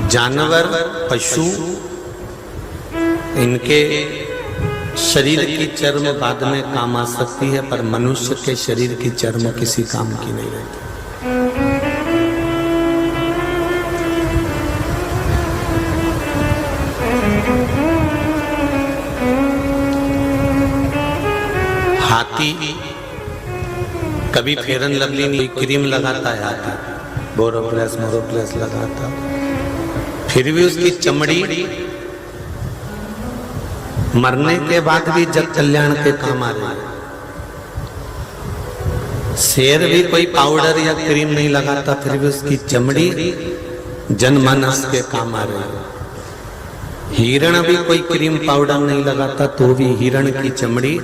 जानवर, पशु, इनके शरीर की चर्म बाद में काम आ सकती है, पर मनुष्य के शरीर की चर्म किसी काम की नहीं रहती। हाथी कभी फेरन लवली नहीं, क्रीम लगाता है हाथी, बोरोप्लस मोरोप्लस लगाता, फिर भी उसकी चमड़ी मरने के बाद भी जग कल्याण के काम आ रही है। शेर भी कोई पाउडर या क्रीम नहीं लगाता, फिर भी उसकी चमड़ी जनमानस के काम आ रही है। हिरण भी कोई क्रीम पाउडर नहीं लगाता, तो भी हिरण की चमड़ी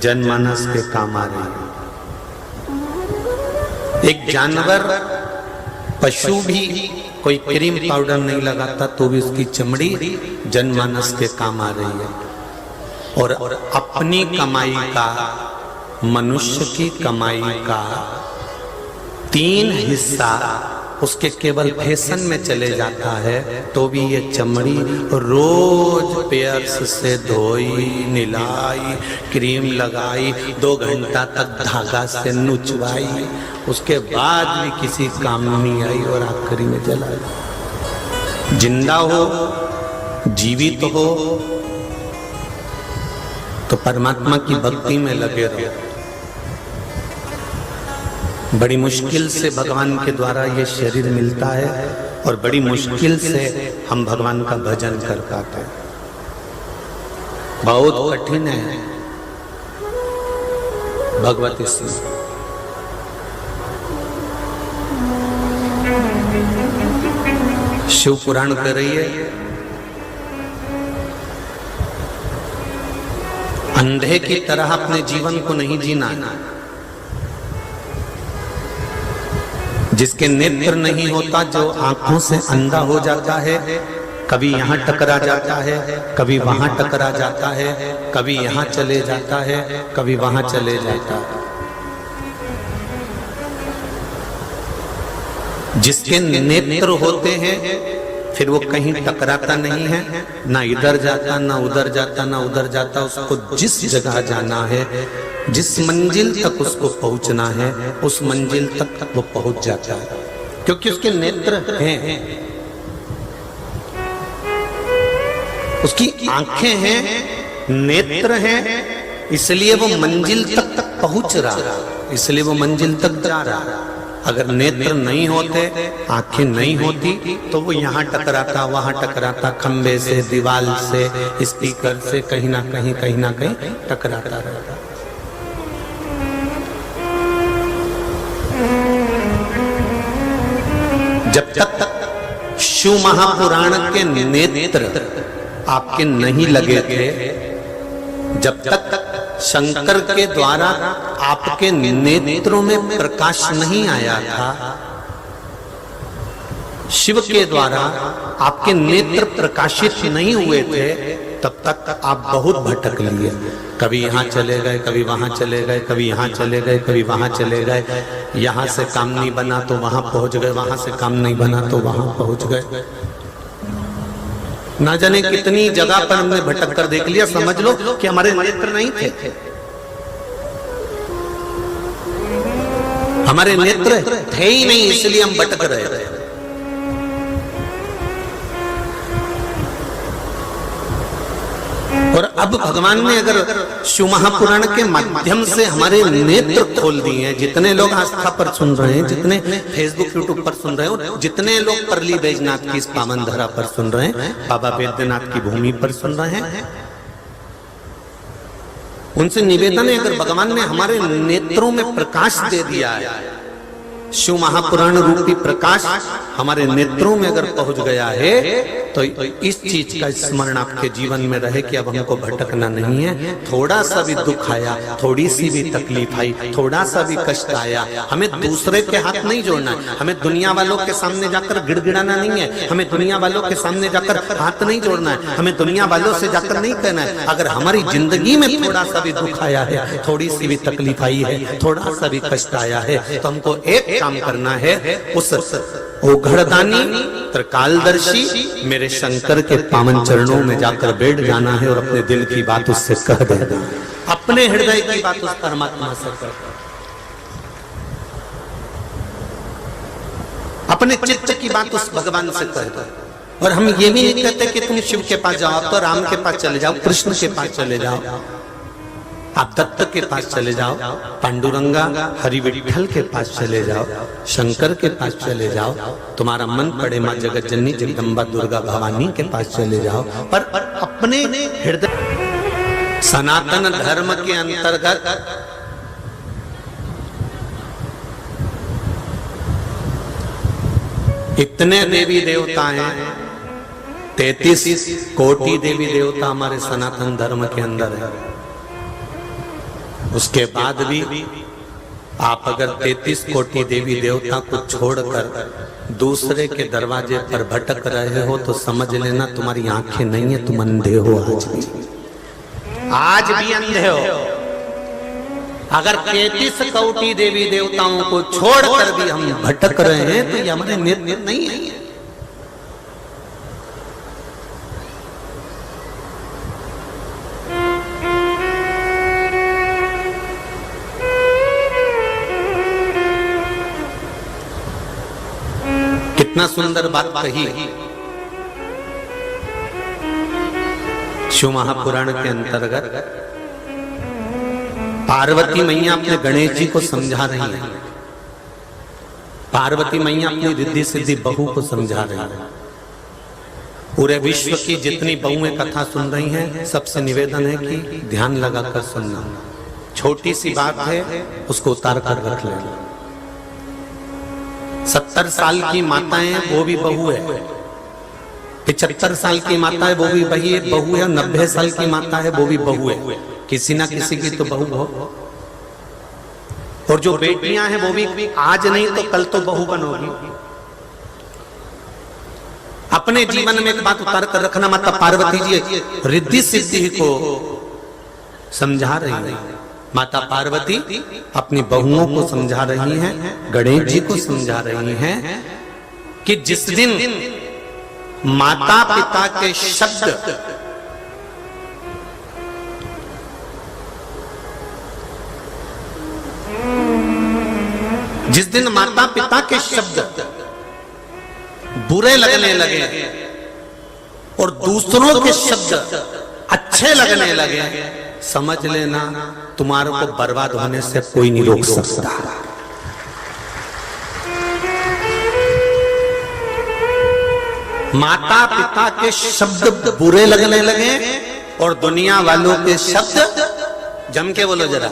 जनमानस के काम आ रही है। एक जानवर, पशु भी कोई क्रीम पाउडर नहीं लगाता, तो भी उसकी चमड़ी जनमानस के काम आ रही है। और अपनी कमाई का, मनुष्य की कमाई का 3 हिस्सा उसके केवल फैशन में चले जाता है, तो भी ये चमड़ी रोज पेयर्स से धोई, निलाई, क्रीम लगाई, 2 घंटा तक धागा से नुचवाई, उसके बाद भी किसी काम नहीं आई और आखिरी में जला गई। जिंदा हो, जीवित हो, तो परमात्मा की भक्ति में लगे रहो। बड़ी मुश्किल से भगवान के द्वारा ये शरीर मिलता है और बड़ी मुश्किल से हम भगवान का भजन कर पाते हैं। बहुत कठिन है भगवती से। शिव पुराण कर रही है, अंधे की तरह अपने जीवन को नहीं जीना। जिसके नेत्र नहीं होता, जो आंखों से अंधा हो जाता है, कभी यहां टकरा जाता है, कभी वहां टकरा जाता है, कभी यहां चले जाता है, कभी वहां चले जाता है। जिसके नेत्र होते हैं, फिर वो कहीं टकराता नहीं है, ना इधर जाता, ना उधर जाता, ना उधर जाता। उसको जिस जगह जाना है, जिस मंजिल तक उसको पहुंचना है, उस मंजिल तक वो पहुंच जाता है, क्योंकि उसके नेत्र हैं, उसकी आंखें हैं, नेत्र हैं, इसलिए वो मंजिल तक पहुंच रहा, इसलिए वो मंजिल तक जा रहा। अगर नेत्र नहीं होते, आंखें नहीं होती, तो वो यहाँ टकराता, वहां टकराता, खंबे से, दीवार से, स्पीकर से, कहीं ना कहीं टकराता रहता। जब तक शिव महापुराण के नेत्र आपके नहीं लगे थे, जब तक शंकर के द्वारा आपके नेत्रों में प्रकाश नहीं आया था, शिव के द्वारा आपके नेत्र प्रकाशित नहीं हुए थे, तब तक आप बहुत भटक लिए। कभी यहाँ चले गए, कभी वहां चले गए, कभी यहाँ चले गए, कभी वहां चले गए। यहाँ से काम नहीं बना तो वहां पहुंच गए, वहां से काम नहीं बना तो वहां पहुंच गए। ना जाने कितनी जगह पर हमने भटक कर देख लिया। समझ लो कि हमारे नेत्र नहीं थे, हमारे नेत्र थे ही नहीं, इसलिए हम भटक रहे थे। और अब भगवान ने अगर शिव महापुराण के माध्यम से हमारे नेत्र खोल दिए हैं, जितने लोग आस्था पर सुन रहे हैं, जितने फेसबुक यूट्यूब पर सुन रहे हैं, जितने लोग परली बैजनाथ की इस पावन धरा पर सुन रहे हैं, बाबा बैद्यनाथ की भूमि पर सुन रहे हैं, उनसे निवेदन है, अगर भगवान ने हमारे नेत्रों में प्रकाश दे दिया है, शिव महापुराण रूपी प्रकाश हमारे नेत्रों में अगर पहुंच गया है, तो इस चीज का स्मरण आपके जीवन में रहे कि अब हमको भटकना नहीं है। थोड़ा सा भी दुख आया, थोड़ी सी भी तकलीफ आई, थोड़ा सा भी कष्ट आया, हमें दूसरे के हाथ नहीं जोड़ना है, हमें दुनिया वालों के सामने जाकर गिड़गिड़ाना नहीं है, हमें दुनिया वालों के सामने जाकर हाथ नहीं जोड़ना है, हमें दुनिया वालों से जाकर नहीं कहना है। अगर हमारी जिंदगी में थोड़ा सा भी दुख आया है, थोड़ी सी भी तकलीफ आई है, थोड़ा सा भी कष्ट आया है, तो हमको एक काम करना है, उस ओ घड़दानी त्रिकालदर्शी, मेरे शंकर के पावन चरणों में जाकर बैठ जाना है और अपने दिल की बात उससे कह देना, अपने हृदय की बात उस परमात्मा से कह, अपने चित्त की बात उस भगवान से कह दो। और हम ये भी नहीं कहते कि तुम शिव के पास जाओ, तो राम के पास चले जाओ, कृष्ण के पास चले जाओ, आप दत्त के पास चले जाओ, पांडुरंगा हरि विठल के पास चले जाओ, शंकर के पास चले जाओ, तुम्हारा मन पड़े मां जगत जननी जगदम्बा दुर्गा भवानी के पास चले जाओ, पर अपने हृदय सनातन धर्म के अंतर्गत इतने देवी देवता हैं, 33 कोटि देवी देवता हमारे सनातन धर्म के अंदर है। उसके बाद भी आप अगर 33 कोटि देवी देवता को छोड़कर दूसरे के दरवाजे पर भटक रहे हो तो समझ लेना तुम्हारी आंखें नहीं है, तुम अंधे हो। आज भी अंधे हो। अगर 33 कोटि देवी देवताओं को छोड़कर भी हम भटक रहे हैं तो ये हमारे नेत्र नहीं है। कितना सुंदर बात कही शिव महापुराण के अंतर्गत। पार्वती मैया अपने गणेश जी को समझा रही है, पार्वती मैया अपनी रिद्धि सिद्धि बहू को समझा रही है। पूरे विश्व की जितनी बहुएं कथा सुन रही हैं, सबसे निवेदन है कि ध्यान लगाकर सुनना। छोटी सी बात है, उसको उतार कर रख लेना। 70 साल की माताएं वो भी बहू है, 75 साल की माता है वो भी बहू है, 90 साल की माता है वो भी बहू है। किसी ना किसी की तो बहू हो। और जो बेटियां हैं वो भी आज नहीं तो कल तो बहू बनोगी। अपने जीवन में एक बात उतार कर रखना, माता पार्वती जी रिद्धि सिद्धि को समझा रही है। माता पार्वती अपनी बहुओं को समझा रही हैं, गणेश जी को समझा रही हैं कि जिस दिन माता पिता के शब्द जिस दिन माता पिता के शब्द बुरे लगने लगे और दूसरों के शब्द अच्छे लगने लगे, समझ लेना तुम्हारे को बर्बाद होने से कोई नहीं रोक सकता। माता पिता के शब्द बुरे लगने लगे और दुनिया वालों के शब्द, जम के बोलो जरा,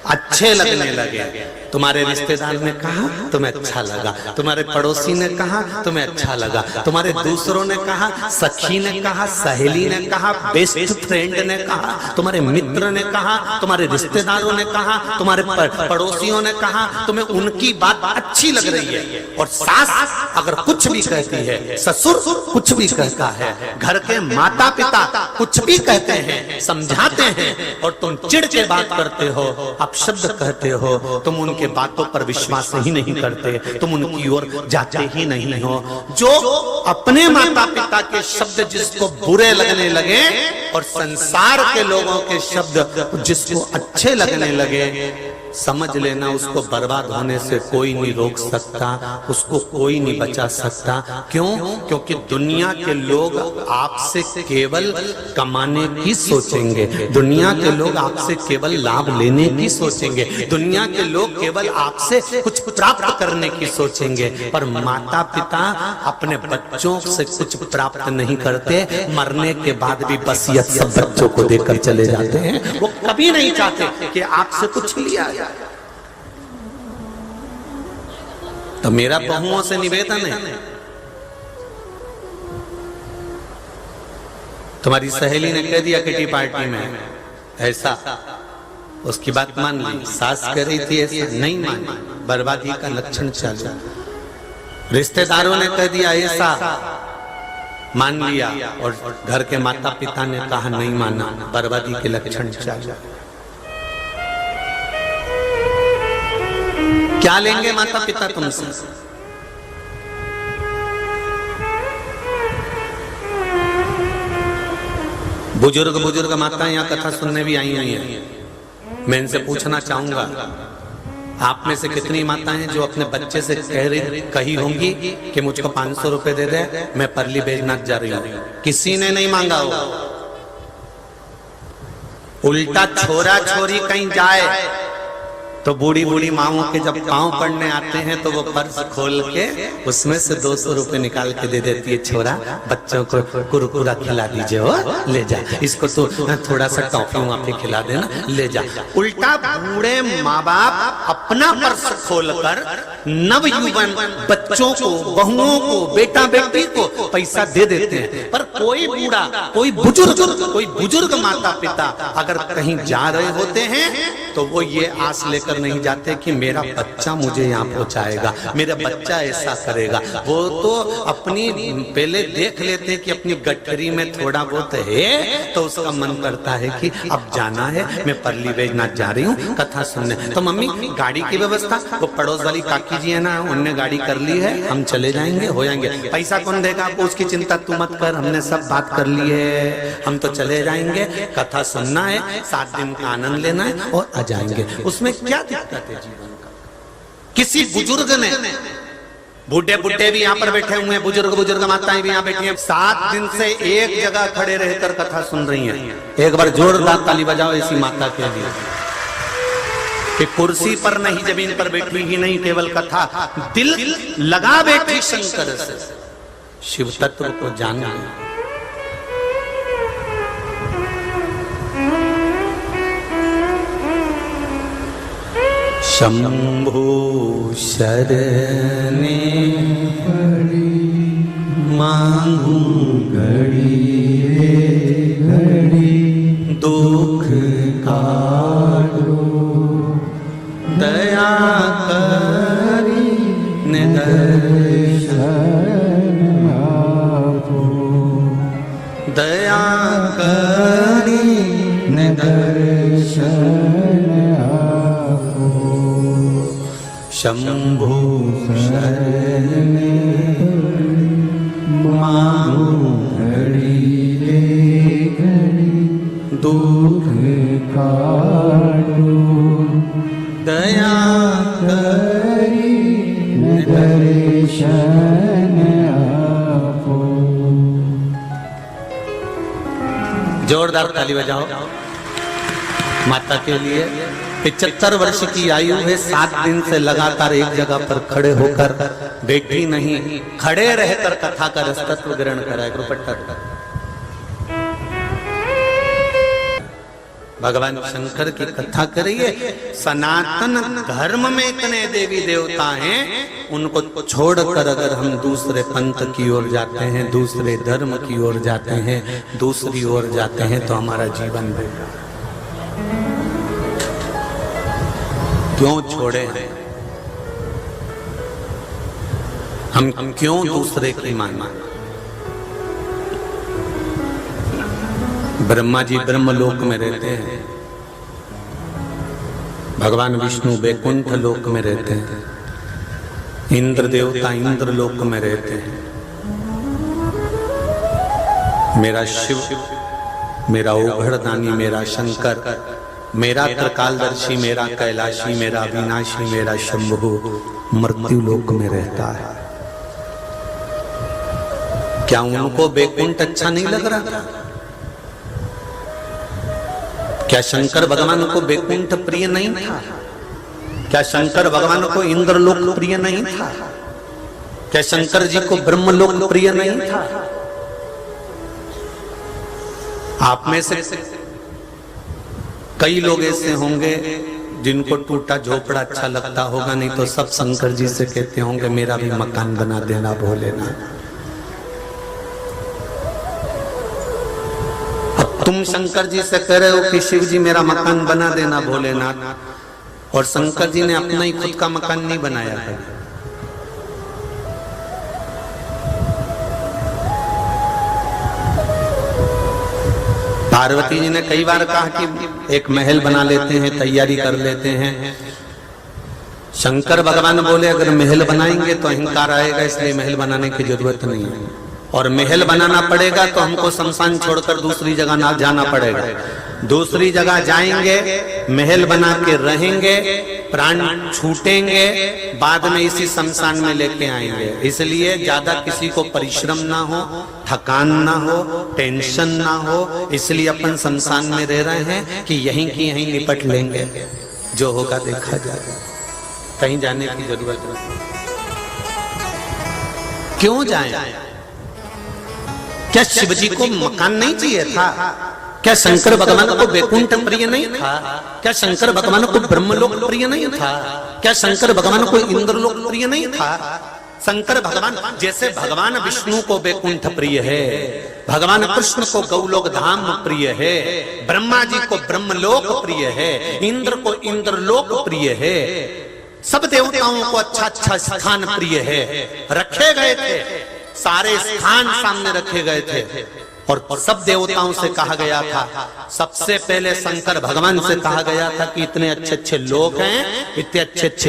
अच्छे लगने लगे। तुम्हारे रिश्तेदार ने कहा तुम्हें अच्छा लगा, तुम्हारे पड़ोसी ने कहा तुम्हें अच्छा लगा, तुम्हारे दूसरों ने कहा, सखी ने कहा, सहेली ने कहा, बेस्ट फ्रेंड ने कहा, तुम्हारे मित्र ने कहा, तुम्हारे रिश्तेदारों ने कहा, तुम्हारे पड़ोसियों ने कहा, तुम्हें उनकी बात अच्छी लग रही है। और सास अगर कुछ भी कहती है, ससुर कुछ भी कहता है, घर के माता पिता कुछ भी कहते हैं, समझाते हैं, और तुम चिढ़ के बात करते हो, अपशब्द कहते हो, तुम उनके बातों पर विश्वास ही नहीं करते, तुम उनकी ओर जाते ही नहीं हो। जो अपने माता पिता के शब्द जिसको बुरे लगने लगे और संसार के लोगों के शब्द जिसको अच्छे लगने लगे, समझ लेना उसको बर्बाद होने से कोई नहीं रोक सकता, उसको कोई नहीं बचा सकता। क्यों? क्योंकि दुनिया के लोग आपसे केवल कमाने की सोचेंगे, दुनिया के लोग आपसे केवल लाभ लेने की सोचेंगे, दुनिया के लोग केवल आपसे कुछ प्राप्त करने की सोचेंगे। पर माता पिता अपने बच्चों से कुछ प्राप्त नहीं करते, मरने के बाद भी वसीयत सब बच्चों को देकर चले जाते हैं। वो कभी नहीं चाहते कि आपसे कुछ लिया जाए। तो मेरा बहुओं से निवेदन है, तुम्हारी सहेली ने कह दिया किटी पार्टी में ऐसा, उसकी बात मान ली, सास कह रही थी ऐसा, नहीं मानी, बर्बादी का लक्षण चालू। रिश्तेदारों ने कह दिया ऐसा, मान लिया, और घर के माता पिता ने कहा नहीं माना, बर्बादी के लक्षण चालू। क्या लेंगे माता पिता तुमसे? बुजुर्ग माताएं यहाँ कथा सुनने भी आई हुई हैं। मैं इनसे पूछना चाहूंगा, आप में से कितनी माताएं जो अपने बच्चे से कही होंगी कि मुझको 500 रुपए दे दे, मैं परली बैजनाथ जा रही हूं? किसी ने नहीं मांगा होगा। उल्टा छोरा छोरी कहीं जाए तो बूढ़ी बूढ़ी माओं के जब पांव पड़ने आते हैं तो वो पर्स खोल के उसमें से 200 रुपए निकाल के दे देती है, छोरा बच्चों को कुरकुरा खिला दीजिए, वो ले जा, इसको तो थोड़ा सा टॉफी वहां पे खिला देना, ले जा। उल्टा बूढ़े माँ बाप अपना पर्स खोलकर नवयुवन बच्चों को, बहुओं को, बेटा बेटी को पैसा दे देते हैं। पर कोई बूढ़ा, कोई बुजुर्ग माता पिता अगर कहीं जा रहे होते हैं तो वो ये आस लेकर नहीं जाते कि मेरा बच्चा मुझे यहाँ पहुंचाएगा, मेरा बच्चा ऐसा करेगा। वो तो अपनी पहले देख लेते हैं कि अपनी गठरी में थोड़ा बहुत है तो उसका मन करता है कि अब जाना है, मैं परली बैजनाथ जा रही हूँ कथा सुनने। तो मम्मी गाड़ी की व्यवस्था, वो पड़ोस वाली काकी जी है ना, उनने गाड़ी कर ली है, हम चले जाएंगे, हो जाएंगे। पैसा कौन देगा आपको, उसकी चिंता तू मत कर, हमने सब बात कर ली है, हम तो चले जाएंगे, कथा सुनना है, 7 दिन का आनंद लेना है और आ जाएंगे। उसमें क्या दिक्कत है जीवन का? किसी बुजुर्ग ने, बूढ़े बुढ़े भी यहाँ पर बैठे हुए हैं, बुजुर्ग माताएं भी यहाँ बैठी हैं, 7 दिन से एक जगह खड़े रहकर कथा सुन रही हैं। एक बार जोरदार ताली बजाओ ऐसी माता के लिए कि कुर्सी पर नहीं, जमीन पर बैठी ही नहीं, केवल कथा दिल लगा बैठी शंकर से, शिव तत्व को जान गए। शंभु शरणे मांगू घड़ी दुख काटो, दया करी निदर्शन आपो, दया करी निदर्शन आपो। शंभु शरणे मांगू घड़ी दुख काटो, दया करी दर्शन आपो। जोरदार ताली बजाओ माता के लिए। 75 वर्ष की आयु है, 7 दिन से लगातार एक जगह पर खड़े होकर, बैठी नहीं, खड़े रहकर कथा का रसतत्व ग्रहण करा है। भगवान शंकर की कथा करिए। सनातन धर्म में इतने देवी देवता हैं, उनको छोड़कर अगर हम दूसरे पंथ की ओर जाते हैं, दूसरे धर्म की ओर जाते हैं, दूसरी ओर जाते हैं तो हमारा जीवन बेकार। क्यों छोड़े हैं हम क्यों दूसरे की माने? ब्रह्मा जी ब्रह्मलोक में रहते हैं, भगवान विष्णु बैकुंठ लोक में रहते हैं, इंद्र देवता इंद्र लोक में रहते हैं। मेरा शिव, मेरा ओघड़दानी, मेरा शंकर, मेरा त्रिकालदर्शी, मेरा कैलाशी, मेरा अविनाशी, मेरा शंभु मृत्यु लोक में रहता है। क्या उनको बैकुंठ अच्छा नहीं लग रहा था? क्या शंकर भगवान को बैकुंठ प्रिय नहीं था? क्या शंकर भगवान को इंद्रलोक प्रिय नहीं था? क्या शंकर जी को ब्रह्मलोक प्रिय नहीं था? आप में से कई लोग ऐसे होंगे जिनको टूटा झोपड़ा अच्छा लगता होगा, नहीं तो सब शंकर जी से कहते होंगे मेरा भी मकान बना देना भोलेनाथ। तुम शंकर जी से कह रहे हो कि शिव जी मेरा मकान बना देना भोलेनाथ, और शंकर जी ने अपना ही खुद का मकान नहीं बनाया है। पार्वती जी ने कई बार कहा कि एक महल बना लेते हैं, तैयारी कर लेते हैं। शंकर भगवान बोले अगर महल बनाएंगे तो अहंकार आएगा, इसलिए महल बनाने की जरूरत नहीं है। और महल बनाना पड़ेगा तो हमको शमशान छोड़कर दूसरी जगह ना जाना पड़ेगा। दूसरी जगह जाएंगे, महल बना के रहेंगे, प्राण छूटेंगे, बाद में इसी शमशान में लेके आएंगे। इसलिए ज्यादा किसी को परिश्रम ना हो, थकान ना हो, टेंशन ना हो, इसलिए अपन शमशान में रह रहे हैं कि यहीं की यहीं निपट लेंगे, जो होगा देखा जाएगा, कहीं जाने की जरूरत नहीं। क्यों जाएं? क्या शिवजी को मकान नहीं चाहिए था? क्या शंकर भगवान को वैकुंठ प्रिय नहीं था? क्या शंकर भगवान को ब्रह्मलोक प्रिय नहीं था? क्या शंकर भगवान को इंद्रलोक प्रिय नहीं था? शंकर भगवान जैसे भगवान विष्णु को वैकुंठ प्रिय है, भगवान कृष्ण को गौलोक धाम प्रिय है, ब्रह्मा जी को ब्रह्मलोक प्रिय है, इंद्र को इंद्रलोक प्रिय है, सब देवताओं को अच्छा अच्छा स्थान प्रिय है, रखे गए थे, सारे स्थान सामने रखे गए थे। और सब देवताओं से कहा गया था, सबसे पहले शंकर भगवान से कहा गया था कि इतने अच्छे अच्छे लोग हैं, इतने अच्छे अच्छे